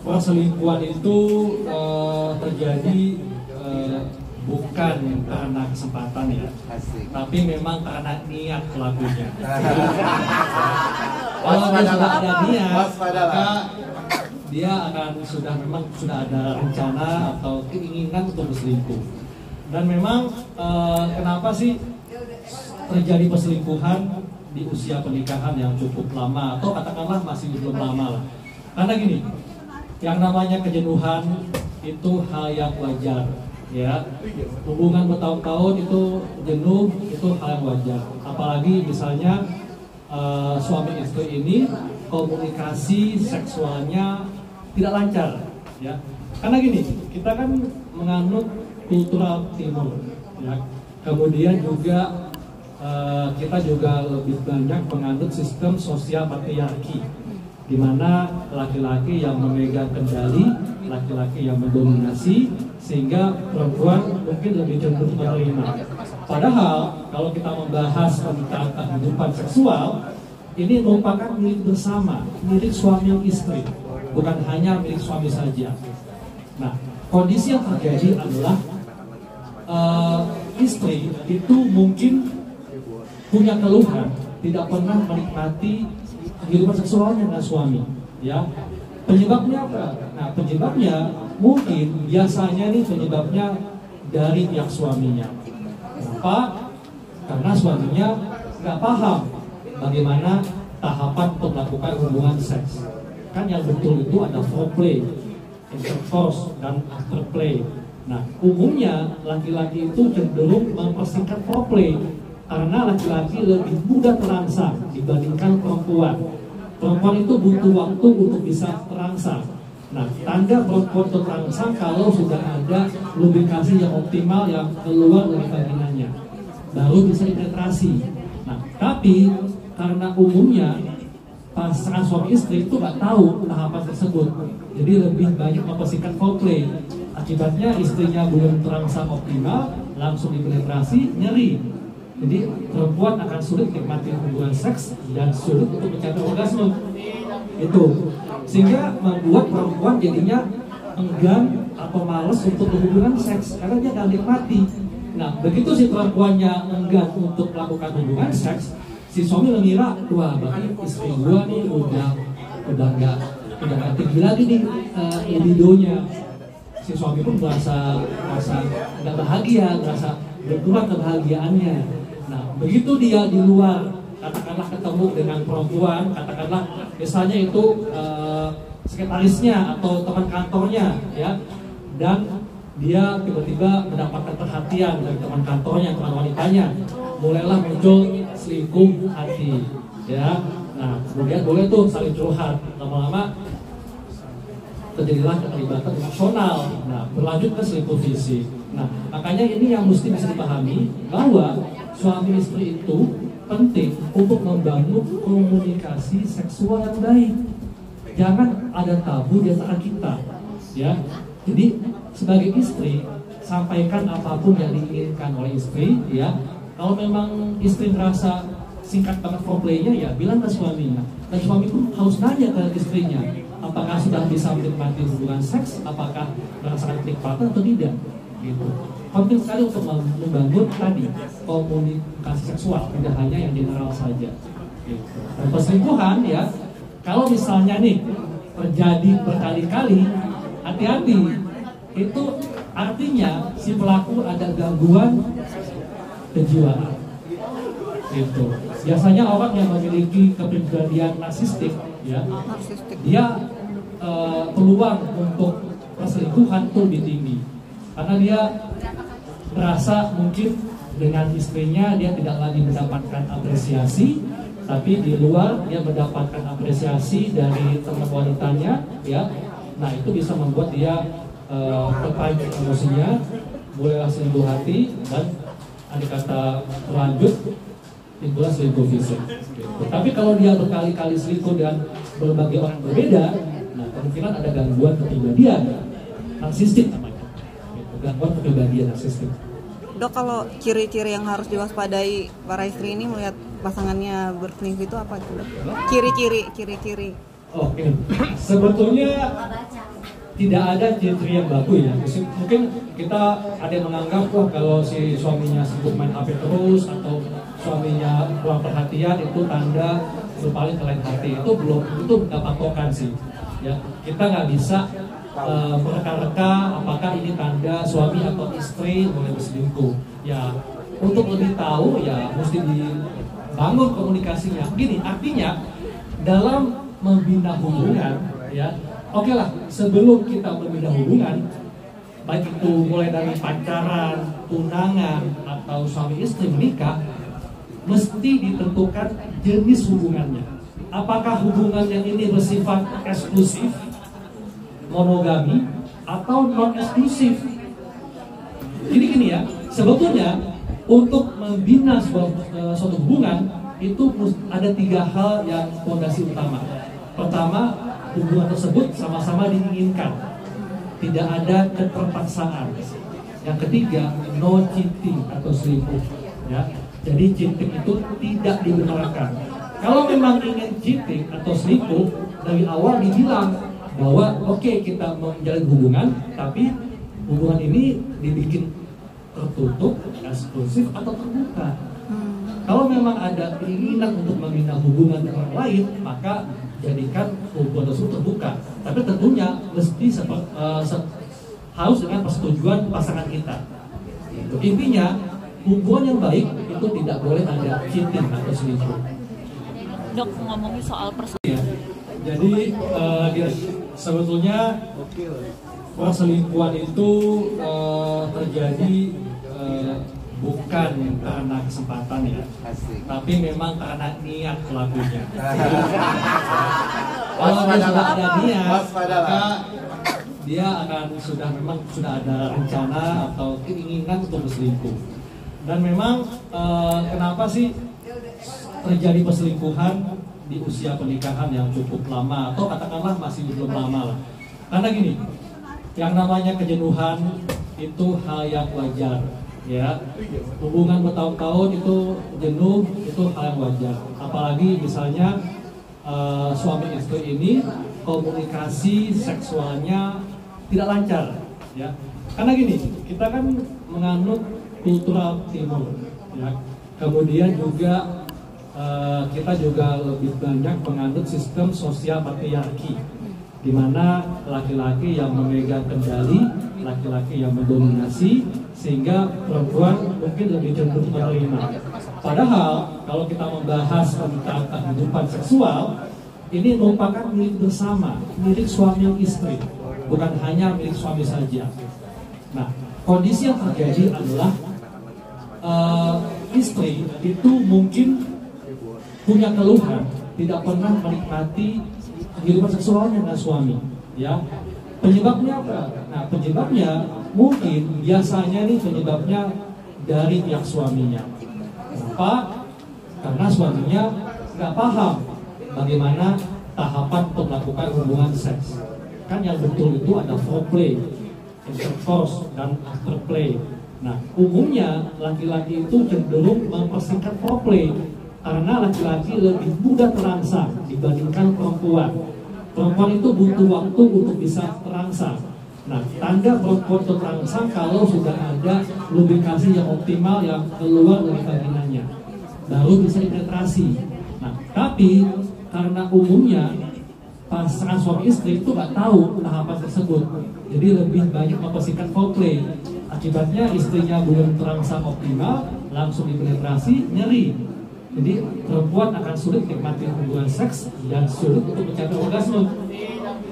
perselingkuhan itu terjadi bukan karena kesempatan ya, tapi memang karena niat pelakunya. Kalau dia sudah ada niat, maka dia akan sudah ada rencana atau keinginan untuk berselingkuh. Dan memang kenapa sih terjadi perselingkuhan di usia pernikahan yang cukup lama atau katakanlah masih belum lama lah? Karena gini, yang namanya kejenuhan itu hal yang wajar. Ya, hubungan bertahun-tahun itu jenuh, itu hal yang wajar. Apalagi misalnya suami istri ini komunikasi seksualnya tidak lancar, ya. Karena gini, kita kan menganut kultural timur, ya. Kemudian juga kita juga lebih banyak menganut sistem sosial patriarki, di mana laki-laki yang memegang kendali, laki-laki yang mendominasi, sehingga perempuan mungkin lebih cenderung menerima. Padahal kalau kita membahas tentang kehidupan seksual, ini merupakan milik bersama, milik suami istri, bukan hanya milik suami saja. Nah, kondisi yang terjadi adalah istri itu mungkin punya keluhan, tidak pernah menikmati kehidupan seksualnya dengan suami, ya. Penyebabnya apa? Nah, penyebabnya mungkin biasanya nih penyebabnya dari pihak suaminya. Kenapa? Karena suaminya nggak paham bagaimana tahapan untuk melakukan hubungan seks. Kan yang betul itu ada foreplay, intercourse, dan afterplay. Nah, umumnya laki-laki itu cenderung mempersingkat foreplay karena laki-laki lebih mudah terangsang dibandingkan perempuan. Perempuan itu butuh waktu untuk bisa terangsang. Nah, tanda perempuan itu terangsang kalau sudah ada lubrikasi yang optimal yang keluar dari vaginanya, baru bisa dipenetrasi. Nah, tapi karena umumnya pasangan suami istri itu nggak tahu tahapan tersebut, jadi lebih banyak mempersingkat foreplay. Akibatnya istrinya belum terangsang optimal, langsung dipenetrasi, nyeri. Jadi perempuan akan sulit menikmati hubungan seks dan sulit untuk mencapai orgasme. Itu sehingga membuat perempuan jadinya enggan atau malas untuk berhubungan seks karena dia nggak nikmati. Nah, begitu si perempuannya enggan untuk melakukan hubungan seks, si suami mengira, wah berarti istri gua nih udah nggak tinggi lagi nih libidonya. Si suami pun merasa nggak bahagia, merasa berkurang kebahagiaannya. Nah, begitu dia di luar, katakanlah ketemu dengan perempuan, katakanlah misalnya itu sekretarisnya atau teman kantornya, ya, dan dia tiba-tiba mendapatkan perhatian dari teman kantornya, teman wanitanya, mulailah muncul selingkuh hati, ya. Nah, kemudian boleh tuh saling curhat, lama-lama terjadilah keterlibatan emosional, nah berlanjut ke selingkuh fisik. Nah, makanya ini yang mesti bisa dipahami bahwa suami istri itu penting untuk membangun komunikasi seksual yang baik. Jangan ada tabu di antara kita, ya. Jadi sebagai istri, sampaikan apapun yang diinginkan oleh istri, ya. Kalau memang istri merasa singkat banget foreplaynya, ya bilang ke suaminya. Dan suami pun harus nanya ke istrinya, apakah sudah bisa menikmati hubungan seks, apakah merasakan kenikmatan atau tidak, gitu. Penting sekali untuk membangun tadi komunikasi seksual, tidak hanya yang general saja, gitu. Dan perselingkuhan, ya, kalau misalnya nih terjadi berkali-kali, hati-hati, itu artinya si pelaku ada gangguan kejiwaan, gitu. Biasanya orang yang memiliki kepribadian narsistik, ya, dia peluang untuk perselingkuhan itu lebih tinggi karena dia merasa mungkin dengan istrinya dia tidak lagi mendapatkan apresiasi, tapi di luar dia mendapatkan apresiasi dari teman wanitanya, ya. Nah, itu bisa membuat dia terpancing emosinya, mulai selingkuh hati, dan ada kata berlanjut timbullah selingkuh fisik, gitu. Tapi kalau dia berkali-kali selingkuh dan berbagai orang berbeda, nah kemungkinan ada gangguan kepribadian narsistik namanya, gitu. Gangguan kepribadian narsistik. Dok, kalau ciri-ciri yang harus diwaspadai para istri ini melihat pasangannya berselingkuh itu apa, Dok? Ciri-ciri. Oke, sebetulnya tidak ada ciri yang baku ya. Mungkin kita ada yang menganggap wah kalau si suaminya sibuk main HP terus atau suaminya kurang perhatian itu tanda berpaling ke lain hati. Itu nggak patokan sih. Ya kita nggak bisa mereka-reka apakah ini tanda suami atau istri mulai berselingkuh. Ya untuk lebih tahu ya mesti dibangun komunikasinya. Gini artinya dalam membina hubungan ya. Oke lah, sebelum kita membina hubungan, baik itu mulai dari pacaran, tunangan, atau suami istri menikah, mesti ditentukan jenis hubungannya. Apakah hubungannya ini bersifat eksklusif, monogami, atau non eksklusif? Jadi gini ya, sebetulnya untuk membina suatu hubungan itu ada 3 hal yang fondasi utama. Pertama, hubungan tersebut sama-sama diinginkan, tidak ada keterpaksaan. Yang ketiga, no cheating atau selingkuh. Ya, jadi cheating itu tidak dibenarkan. Kalau memang ingin cheating atau selingkuh, dari awal dibilang bahwa oke, kita menjalin hubungan, tapi hubungan ini dibikin tertutup, eksklusif atau terbuka. Kalau memang ada keinginan untuk membina hubungan dengan orang lain, maka jadikan hubungan tersebut terbuka. Tapi tentunya mesti harus dengan persetujuan pasangan kita. Intinya hubungan yang baik itu tidak boleh ada cheating atau selingkuh. Dok, ngomongin soal Ya, jadi sebetulnya perselingkuhan itu terjadi bukan karena kesempatan ya, tapi memang karena niat pelakunya. Kalau dia sudah ada niat, maka dia akan memang sudah ada rencana atau keinginan untuk berselingkuh. Dan memang kenapa sih terjadi perselingkuhan di usia pernikahan yang cukup lama atau katakanlah masih belum lama lah? Karena gini, yang namanya kejenuhan itu hal yang wajar. Ya, hubungan bertahun-tahun itu jenuh, itu hal yang wajar. Apalagi misalnya suami istri ini komunikasi seksualnya tidak lancar, ya. Karena gini, kita kan menganut kultural timur, ya. Kemudian juga kita juga lebih banyak menganut sistem sosial patriarki, di mana laki-laki yang memegang kendali, laki-laki yang mendominasi, sehingga perempuan mungkin lebih cenderung menerima. Padahal kalau kita membahas tentang kehidupan seksual, ini merupakan milik bersama, milik suami dan istri, bukan hanya milik suami saja. Nah, kondisi yang terjadi adalah istri itu mungkin punya keluhan, tidak pernah menikmati kehidupan seksualnya dengan suami, ya. Penyebabnya apa? Nah, penyebabnya mungkin biasanya nih penyebabnya dari pihak suaminya. Kenapa? Karena suaminya nggak paham bagaimana tahapan untuk melakukan hubungan seks. Kan yang betul itu ada foreplay, intercourse, dan afterplay. Nah, umumnya laki-laki itu cenderung mempersingkat foreplay karena laki-laki lebih mudah terangsang dibandingkan perempuan. Perempuan itu butuh waktu untuk bisa terangsang. Nah, tanda perempuan itu terangsang kalau sudah ada lubrikasi yang optimal yang keluar dari vaginanya, baru bisa dipenetrasi. Nah, tapi karena umumnya pasangan suami istri itu nggak tahu tahapan tersebut, jadi lebih banyak mempersingkat foreplay. Akibatnya istrinya belum terangsang optimal, langsung dipenetrasi, nyeri. Jadi perempuan akan sulit menikmati hubungan seks dan sulit untuk mencapai orgasme.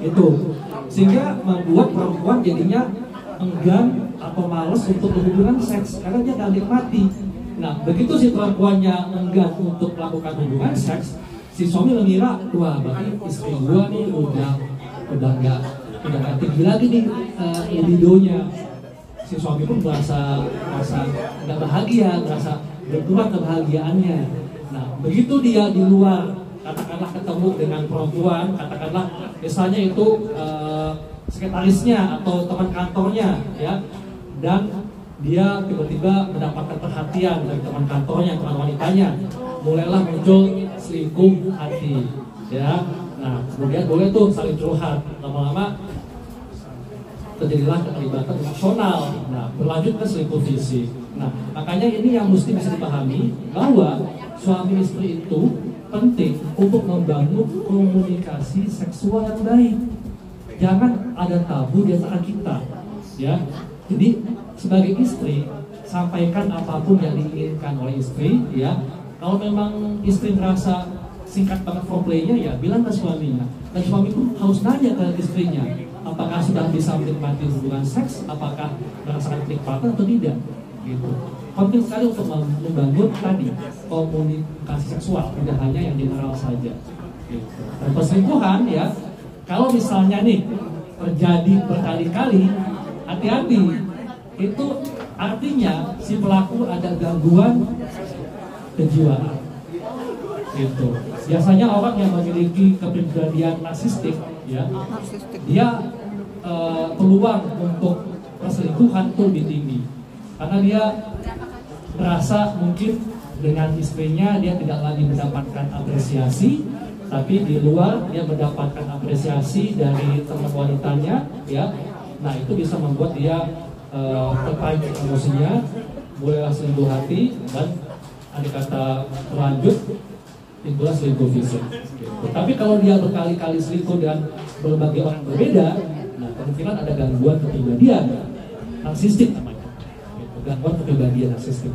Itu sehingga membuat perempuan jadinya enggan atau malas untuk berhubungan seks karena dia nggak nikmati. Nah, begitu si perempuannya enggan untuk melakukan hubungan seks, si suami mengira, wah berarti istri gua nih udah nggak tinggi lagi nih libidonya. Si suami pun merasa nggak bahagia, merasa berkurang kebahagiaannya. Nah, begitu dia di luar, katakanlah ketemu dengan perempuan, katakanlah misalnya itu sekretarisnya atau teman kantornya, ya, dan dia tiba-tiba mendapatkan perhatian dari teman kantornya, teman wanitanya, mulailah muncul selingkuh hati, ya. Nah, kemudian boleh tuh saling curhat, lama-lama terjadilah keterlibatan emosional. Nah, berlanjut ke selingkuh fisik. Nah, makanya ini yang mesti bisa dipahami bahwa suami istri itu penting untuk membangun komunikasi seksual yang baik. Jangan ada tabu di antara kita, ya. Jadi sebagai istri, sampaikan apapun yang diinginkan oleh istri, ya. Kalau memang istri merasa singkat banget foreplaynya, ya bilang ke suaminya. Dan suami pun harus nanya ke istrinya, apakah sudah bisa menikmati hubungan seks, apakah merasakan kenikmatan atau tidak, gitu. Penting sekali untuk membangun tadi komunikasi seksual, tidak hanya yang general saja. Gitu. Dan perselingkuhan, ya, kalau misalnya nih terjadi berkali-kali, hati-hati. Itu artinya si pelaku ada gangguan kejiwaan. Gitu. Biasanya orang yang memiliki kepribadian narsistik, ya, dia peluang untuk perselingkuhan itu lebih tinggi, karena dia merasa mungkin dengan istrinya dia tidak lagi mendapatkan apresiasi, tapi di luar dia mendapatkan apresiasi dari teman wanitanya, ya. Nah, itu bisa membuat dia terpancing emosinya, mulailah selingkuh hati, dan ada kata berlanjut itulah selingkuh fisik. Gitu. Tapi kalau dia berkali-kali selingkuh dan berbagai orang berbeda, nah kemungkinan ada gangguan kepribadian narsistik namanya. Gitu. Gangguan kepribadian narsistik.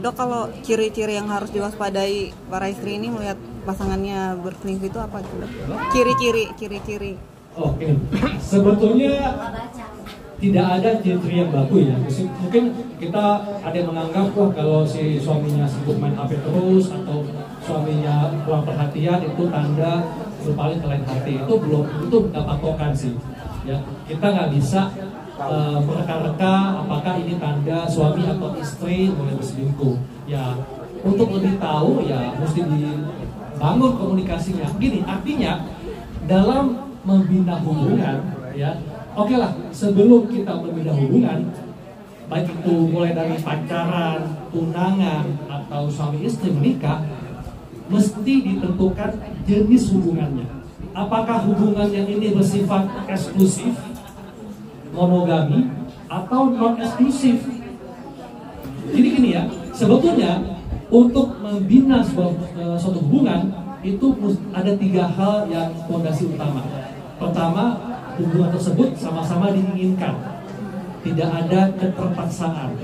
Dok, kalau ciri-ciri yang harus diwaspadai para istri ini melihat pasangannya berselingkuh itu apa, Dok? Ciri-ciri. Oke. Sebetulnya tidak ada ciri yang baku, ya. Mungkin kita ada yang menganggap, wah kalau si suaminya sibuk main HP terus atau suaminya kurang perhatian itu tanda berpaling ke lain hati. Itu nggak patokan sih, ya. Kita nggak bisa mereka-reka apakah ini tanda suami atau istri mulai berselingkuh. Ya, untuk lebih tahu ya mesti dibangun komunikasinya. Gini, artinya dalam membina hubungan, ya. Oke lah, sebelum kita membina hubungan, baik itu mulai dari pacaran, tunangan, atau suami istri menikah, mesti ditentukan jenis hubungannya. Apakah hubungannya ini bersifat eksklusif, monogami, atau non-eksklusif. Jadi gini ya, sebetulnya untuk membina suatu hubungan itu ada 3 hal yang fondasi utama. Pertama, hubungan tersebut sama-sama diinginkan, tidak ada keterpaksaan.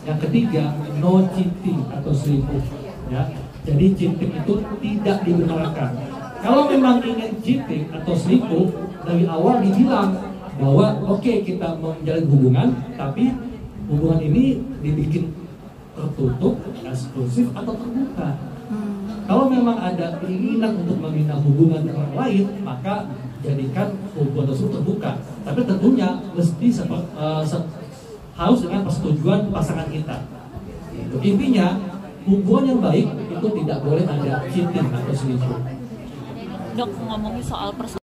Yang ketiga, no cheating atau selingkuh, ya. Jadi cheating itu tidak dibenarkan. Kalau memang ingin cheating atau selingkuh, dari awal dibilang bahwa oke, kita menjalin hubungan, tapi hubungan ini dibikin tertutup, eksklusif atau terbuka. Kalau memang ada keinginan untuk membina hubungan dengan orang lain, maka jadikan hubungan tersebut terbuka. Tapi tentunya mesti harus dengan persetujuan pasangan kita. Intinya hubungan yang baik itu tidak boleh ada cheating atau selingkuh. Dok, ngomongin soal